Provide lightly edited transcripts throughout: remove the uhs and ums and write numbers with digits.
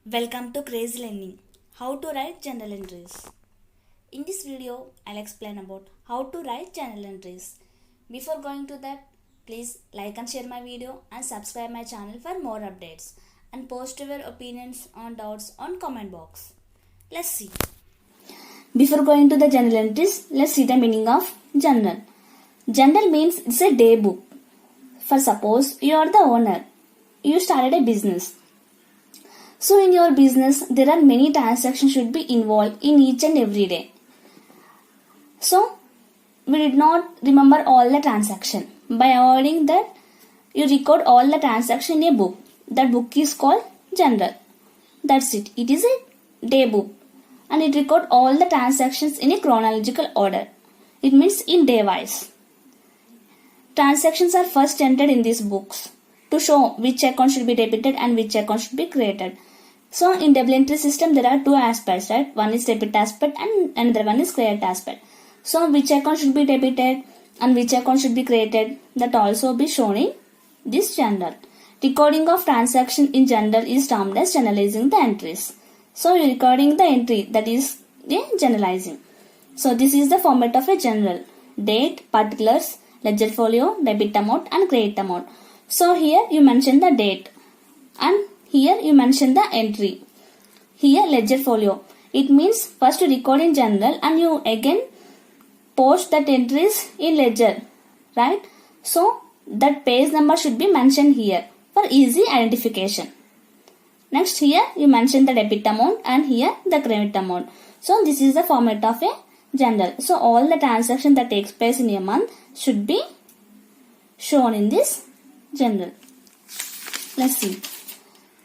Welcome to Crazy Learning. How to write journal entries. In this video, I'll explain about how to write journal entries. Before going to that, please like and share my video and subscribe my channel for more updates and post your opinions on doubts on comment box. Let's see. Before going to the journal entries, let's see the meaning of journal. Journal means it's a day book. For suppose you are the owner. You started a business. So in your business, there are many transactions should be involved in each and every day. So we did not remember all the transaction. By avoiding that, you record all the transaction in a book. That book is called journal. That's it. It is a day book. And it record all the transactions in a chronological order. It means in day wise. Transactions are first entered in these books to show which account should be debited and which account should be created. So in double entry system there are two aspects, right? One is debit aspect and another one is credit aspect. So which account should be debited and which account should be created, that also be shown in this journal. Recording of transaction in journal is termed as journalizing the entries. So you're recording the entry, that is the journalizing. So this is the format of a journal. Date, particulars, ledger folio, debit amount and credit amount. So here you mention the date and here you mention the entry. Here ledger folio. It means first you record in journal and you again post that entries in ledger, right? So that page number should be mentioned here for easy identification. Next here you mention the debit amount and here the credit amount. So this is the format of a journal. So all the transaction that takes place in a month should be shown in this journal. Let's see.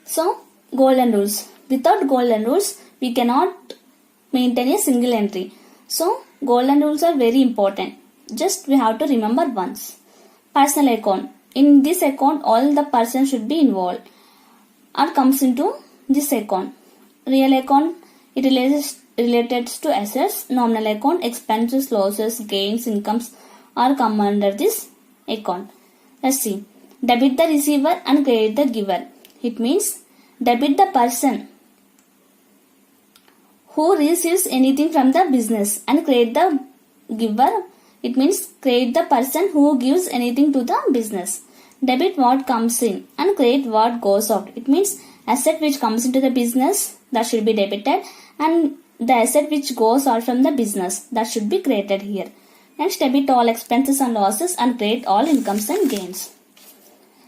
So golden rules. Without golden rules, we cannot maintain a single entry. So golden rules are very important. Just we have to remember once. Personal account. In this account, all the person should be involved or comes into this account. Real account, it related to assets. Nominal account, expenses, losses, gains, incomes are come under this account. Let's see. Debit the receiver and credit the giver. It means debit the person who receives anything from the business and credit the giver. It means credit the person who gives anything to the business. Debit what comes in and credit what goes out. It means asset which comes into the business, that should be debited, and the asset which goes out from the business, that should be credited here. Next, debit all expenses and losses and credit all incomes and gains.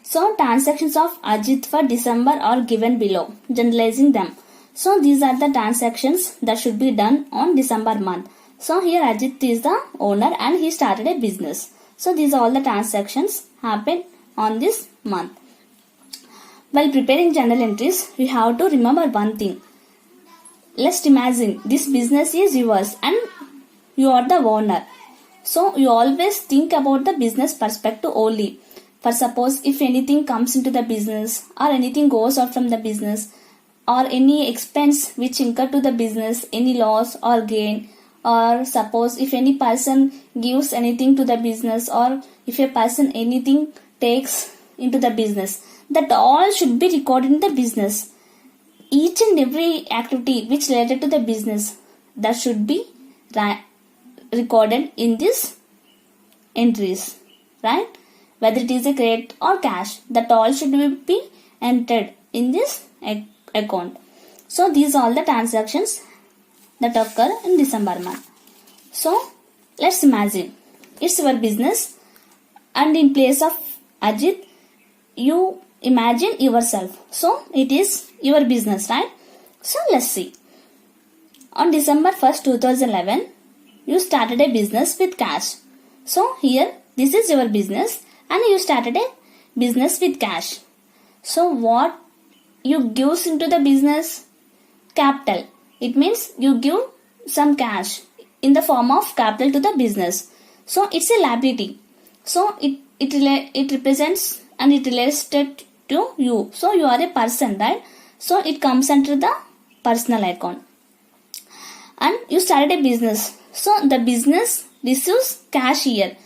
So transactions of Ajit for December are given below, generalizing them. So these are the transactions that should be done on December month. So here Ajit is the owner and he started a business. So these are all the transactions happened on this month. While preparing journal entries, we have to remember one thing. Let's imagine this business is yours and you are the owner. So you always think about the business perspective only. For suppose if anything comes into the business or anything goes out from the business or any expense which incur to the business, any loss or gain, or suppose if any person gives anything to the business or if a person anything takes into the business, that all should be recorded in the business. Each and every activity which related to the business, that should be recorded in these entries, right? Whether it is a credit or cash, that all should be entered in this account. So these are all the transactions that occur in December month. So let's imagine it's your business and in place of Ajit, you imagine yourself. So it is your business, right? So let's see. On December 1st, 2011, you started a business with cash. So here, this is your business and you started a business with cash. So what you gives into the business? Capital. It means you give some cash in the form of capital to the business. So it's a liability. So it represents and it relates to you. So you are a person, right? So it comes under the personal account. And you started a business. So the business receives cash here.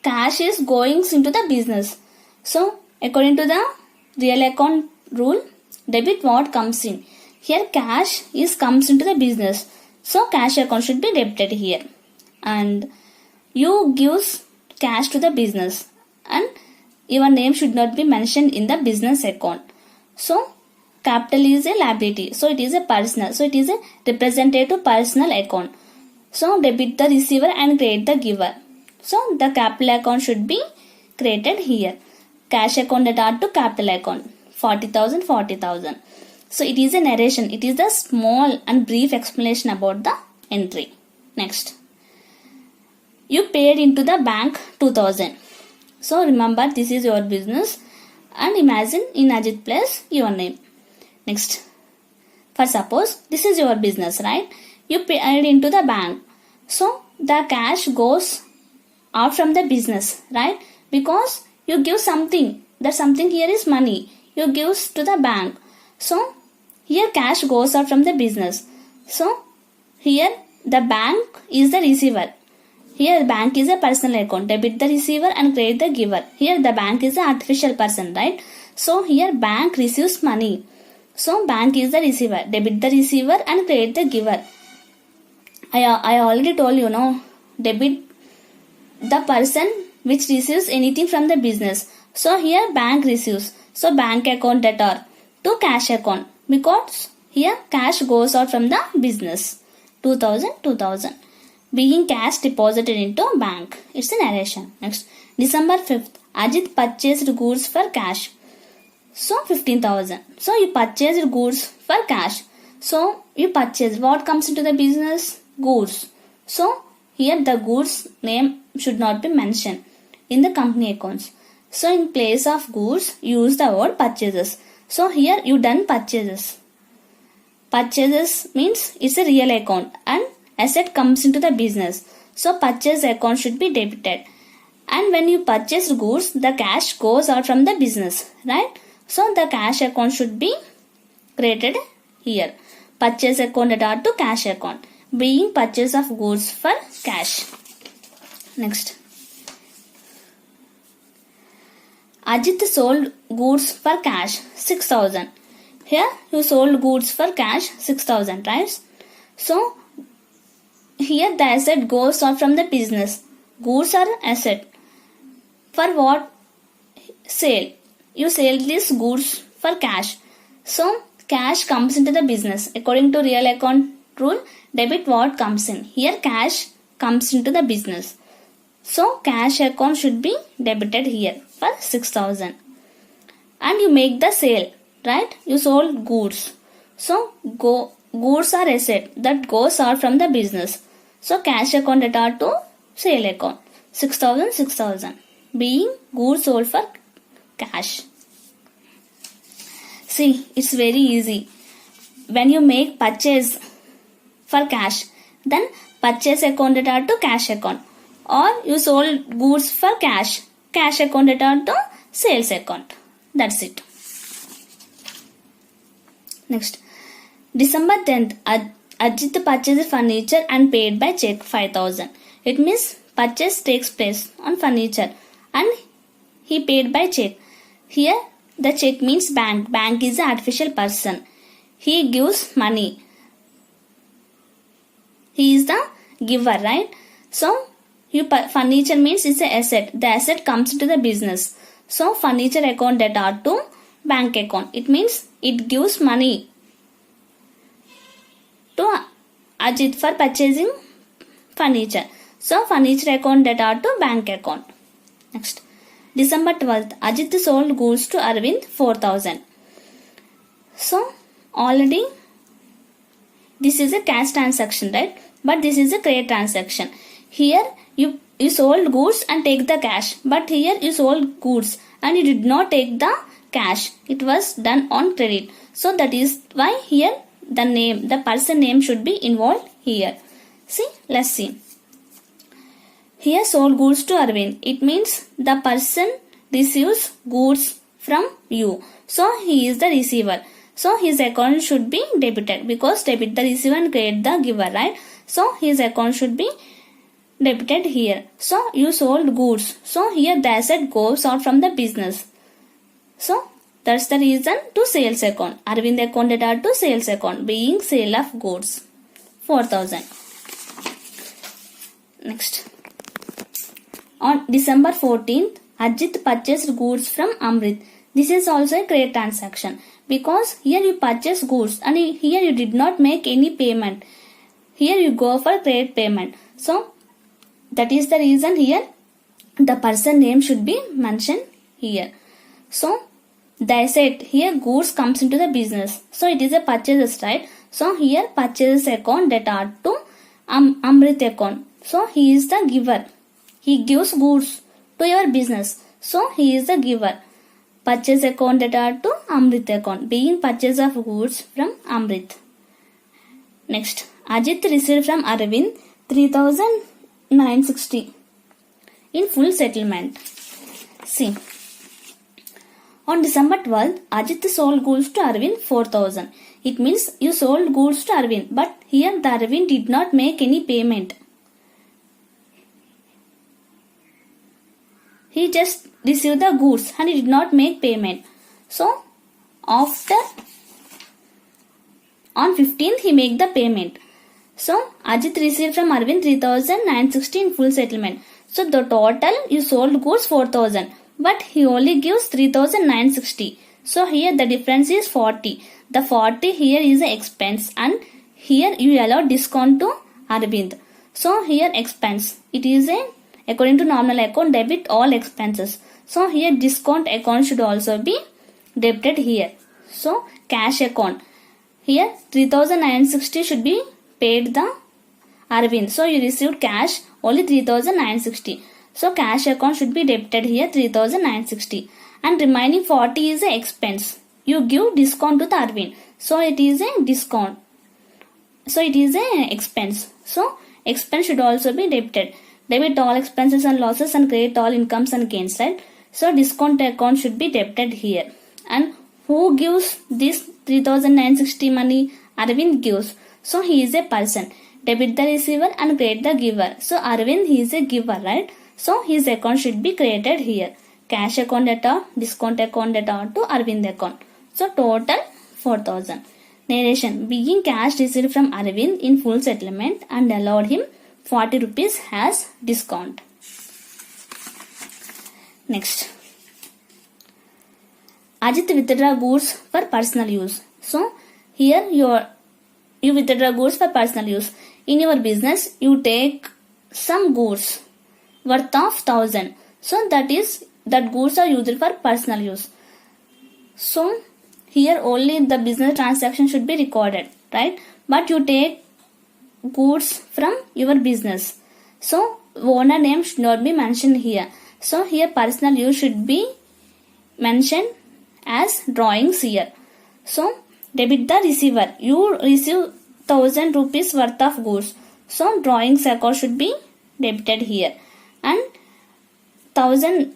Cash is going into the business. So according to the real account rule, debit what comes in. Here cash is comes into the business. So cash account should be debited here. And you gives cash to the business and your name should not be mentioned in the business account. So capital is a liability. So it is a personal. So it is a representative personal account. So debit the receiver and credit the giver. So the capital account should be created here. Cash account that to capital account. 40,000, 40,000. So it is a narration. It is a small and brief explanation about the entry. Next. You paid into the bank 2,000. So remember this is your business and imagine in Ajit place your name. Next. For suppose this is your business, right? You paid into the bank. So the cash goes out from the business, right? Because you give something. That something here is money. You give to the bank. So here cash goes out from the business. So here the bank is the receiver. Here bank is a personal account. Debit the receiver and credit the giver. Here the bank is an artificial person, right? So here bank receives money. So bank is the receiver. Debit the receiver and credit the giver. I already told you, no? Debit the person which receives anything from the business. So here bank receives. So bank account debtor to cash account. Because here cash goes out from the business. 2,000, 2,000. Being cash deposited into bank. It's a narration. Next. December 5th. Ajit purchased goods for cash. So 15,000. So you purchased goods for cash. So you purchase. What comes into the business? Goods. So here the goods name should not be mentioned in the company accounts. So in place of goods, use the word purchases. So here you done purchases. Purchases means it's a real account and asset comes into the business. So purchase account should be debited. And when you purchase goods, the cash goes out from the business, right? So the cash account should be created here. Purchase account added to cash account. Being purchase of goods for cash. Next. Ajit sold goods for cash 6,000. Here you sold goods for cash 6,000, right? So here the asset goes out from the business. Goods are asset. For what? Sale. You sell these goods for cash. So cash comes into the business. According to real account rule, debit what comes in. Here cash comes into the business. So cash account should be debited here for 6,000. And you make the sale, right? You sold goods. So goods are asset that goes out from the business. So cash account debit to sale account. 6,000, 6,000. Being goods sold for cash. See, it's very easy. When you make purchase for cash, then purchase account debit to cash account. Or you sold goods for cash. Cash account debit to sales account. That's it. Next. December 10th, Ajit purchased furniture and paid by check 5,000. It means purchase takes place on furniture and he paid by check. Here the check means bank. Bank is an artificial person. He gives money. He is the giver, right? So furniture means it's an asset. The asset comes into the business. So furniture account debit to bank account. It means it gives money to Ajit for purchasing furniture. So furniture account debit to bank account. Next. December 12th. Ajit sold goods to Arvind 4,000. So already this is a cash transaction, right? But this is a credit transaction. Here you sold goods and take the cash. But here you sold goods and you did not take the cash. It was done on credit. So that is why here the person name should be involved here. See, let's see. Here sold goods to Arvind. It means the person receives goods from you. So he is the receiver. So his account should be debited because debit the receiver and credit the giver, right? So his account should be debited here. So you sold goods. So here the asset goes out from the business. So That's the reason to sales account. Arvind account data to sales account being sale of goods 4000. Next. On December 14th, Ajit purchased goods from Amrit. This is also a credit transaction because here you purchase goods and here you did not make any payment. Here you go for credit payment. So that is the reason here the person name should be mentioned here. So they said here goods comes into the business. So it is a purchases, right? So here purchases account data to Amrit account. So he is the giver. He gives goods to your business. So he is the giver. Purchase account data to Amrit account being purchase of goods from Amrit. Next, Ajit received from Arvind 3,960 in full settlement. See, on December 12th, Ajit sold goods to Arvind 4,000. It means you sold goods to Arvind, but here the Arvind did not make any payment. He just received the goods and he did not make payment. So, after on 15th he make the payment. So, Ajit received from Arvind 3,960 in full settlement. So, the total you sold goods 4,000, but he only gives 3,960. So, here the difference is 40. The 40 here is an expense and here you allow discount to Arvind. So, here expense. It is a according to normal account, debit all expenses. So here discount account should also be debited here. So cash account. Here 3,960 should be paid the Arvind. So you received cash only 3,960. So cash account should be debited here 3,960. And remaining 40 is a expense. You give discount to the Arvind. So it is a discount. So it is a expense. So expense should also be debited. Debit all expenses and losses and credit all incomes and gains, right? So discount account should be debited here. And who gives this 3,960 money? Arvind gives. So he is a person. Debit the receiver and credit the giver. So Arvind, he is a giver, right? So his account should be created here. Cash account data, discount account data to Arvind account. So total 4,000. Narration. Being cash received from Arvind in full settlement and allowed him 40 rupees as discount. Next, Ajit withdraw goods for personal use. So here you withdraw goods for personal use. In your business, you take some goods worth of 1,000. So that goods are used for personal use. So here only the business transaction should be recorded, right? But you take goods from your business. So owner name should not be mentioned here. So here personal use should be mentioned as drawings here. So debit the receiver. You receive 1,000 rupees worth of goods. So drawings account should be debited here. And 1,000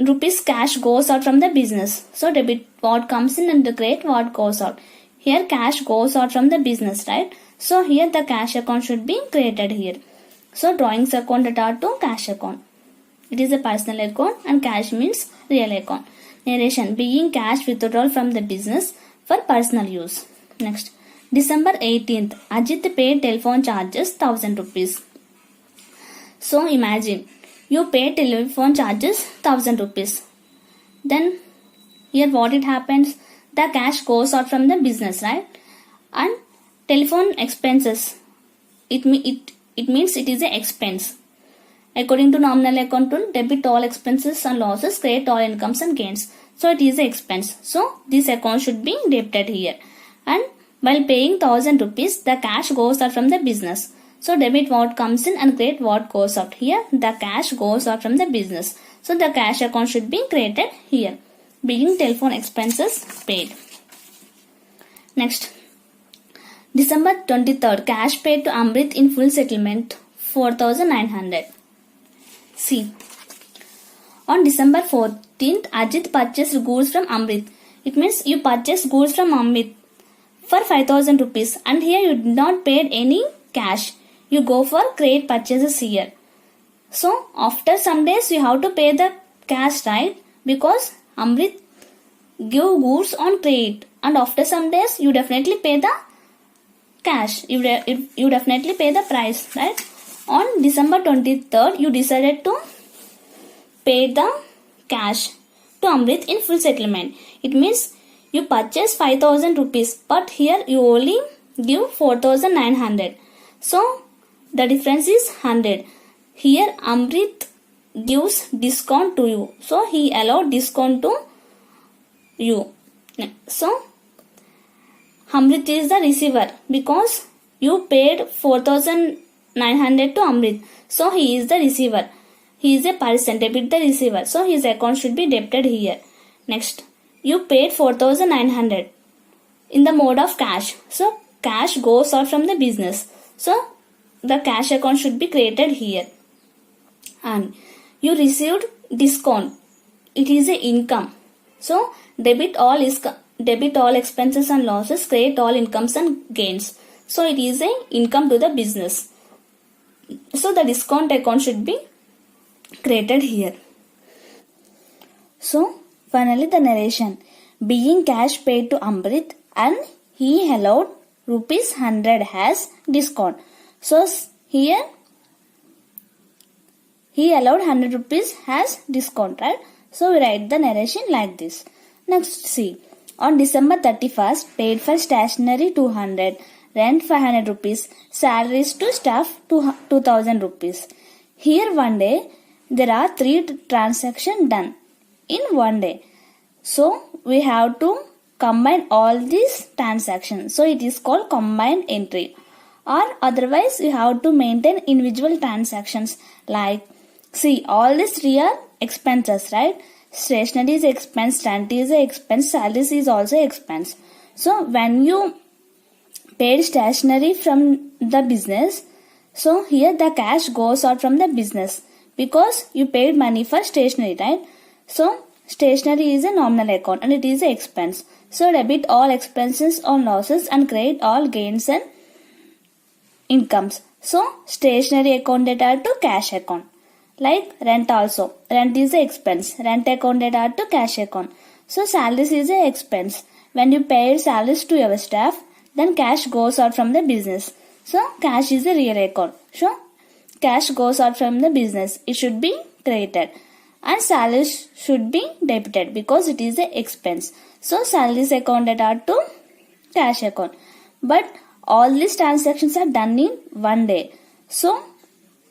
rupees cash goes out from the business. So debit what comes in and the credit what goes out. Here cash goes out from the business, right? So here the cash account should be created here. So drawings account data to cash account. It is a personal account and cash means real account. Narration. Being cash withdrawal from the business for personal use. Next. December 18th. Ajit paid telephone charges 1,000 rupees. So imagine you pay telephone charges 1,000 rupees. Then here what it happens? The cash goes out from the business, right? And telephone expenses. It means it is an expense. According to nominal account rule, debit all expenses and losses, credit all incomes and gains. So it is an expense. So this account should be debited here. And while paying 1,000 rupees, the cash goes out from the business. So debit what comes in and credit what goes out. Here the cash goes out from the business. So the cash account should be created here. Being telephone expenses paid. Next. December 23rd, cash paid to Amrit in full settlement 4,900. C. On December 14th, Ajit purchased goods from Amrit. It means you purchased goods from Amrit for 5,000 rupees and here you did not pay any cash. You go for credit purchases here. So after some days you have to pay the cash, right? Because Amrit give goods on credit, and after some days you definitely pay the cash. You definitely pay the price, right? On December 23rd, you decided to pay the cash to Amrit in full settlement. It means you purchase 5,000 rupees, but here you only give 4,900. So the difference is 100. Here Amrit gives discount to you. So he allowed discount to you. So Amrit is the receiver because you paid 4,900 to Amrit. So he is the receiver. He is a person, debit the receiver. So his account should be debited here. Next, you paid 4,900 in the mode of cash. So cash goes out from the business. So the cash account should be created here. And you received discount. It is a income. So debit all expenses and losses, credit all incomes and gains. So it is a income to the business. So the discount account should be created here. So finally the narration. Being cash paid to Amrit and he allowed rupees 100 as discount. So here he allowed 100 rupees as discount, right? So we write the narration like this. Next, see. On December 31st, paid for stationery 200, rent 500 rupees, salaries to staff 2000 rupees. Here one day, there are 3 transactions done in one day. So we have to combine all these transactions. So it is called combined entry. Or otherwise, you have to maintain individual transactions like, see, all these 3 are expenses, right? Stationery is expense, rent is an expense, salaries is also expense. So when you paid stationery from the business, so here the cash goes out from the business because you paid money for stationery, right? So stationery is a nominal account and it is an expense. So debit all expenses or losses and credit all gains and incomes. So stationery account data to cash account. Like rent also. Rent is an expense. Rent account data to cash account. So salaries is an expense. When you pay salaries to your staff, then cash goes out from the business. So cash is a real account. So cash goes out from the business. It should be credited. And salaries should be debited because it is an expense. So salaries account data to cash account. But all these transactions are done in one day. So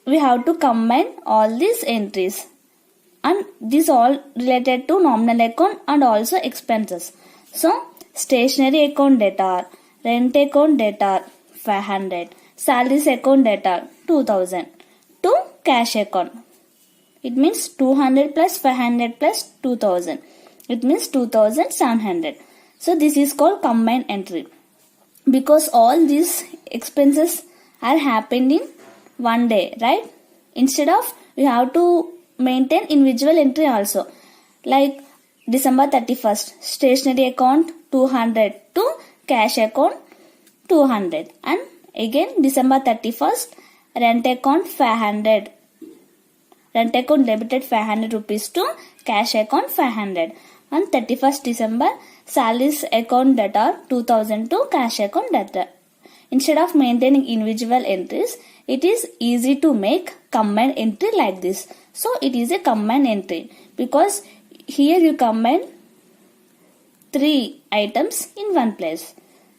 we have to combine all these entries, and these all related to nominal account and also expenses. So stationery account data, rent account data 500, salaries account data 2000 to cash account. It means 200 plus 500 plus 2000. It means 2700. So this is called combined entry because all these expenses are happened in one day, right? Instead of we have to maintain individual entry also. Like December 31st, stationery account 200 to cash account 200. And again December 31st, rent account 500. Rent account debited 500 rupees to cash account 500. And 31st December, salaries account data 2000 to cash account data. Instead of maintaining individual entries, it is easy to make combined entry like this. So it is a combined entry because here you combine 3 items in one place.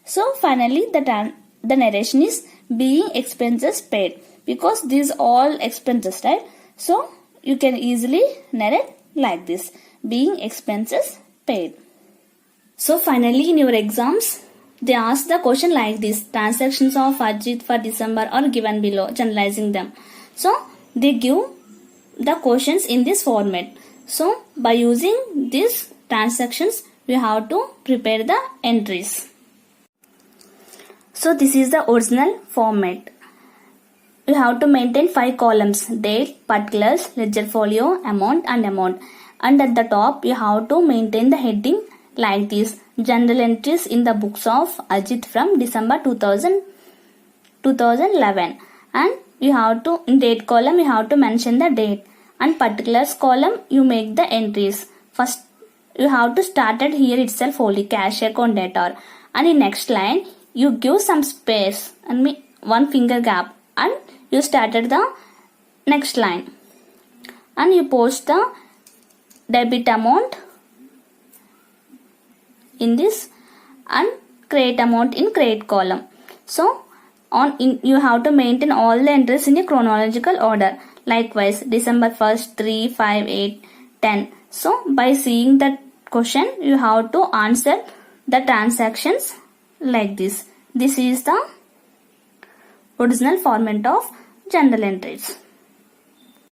So finally the narration is being expenses paid because these all expenses, right? So you can easily narrate like this, being expenses paid. So finally in your exams, they ask the question like this. Transactions of Ajit for December are given below, generalizing them. So they give the questions in this format. So by using these transactions, we have to prepare the entries. So this is the original format. You have to maintain 5 columns: date, particulars, ledger folio, amount and amount. And at the top, you have to maintain the heading like this: general entries in the books of Ajit from December 2011. And you have to, in date column, you have to mention the date. And particulars column, you make the entries. First you have to start at here itself only cash account data, and in next line you give some space and one finger gap and you started the next line and you post the debit amount in this and create amount in create column. So you have to maintain all the entries in a chronological order. Likewise, December 1st, 3, 5, 8, 10. So by seeing that question, you have to answer the transactions like this. This is the original format of journal entries.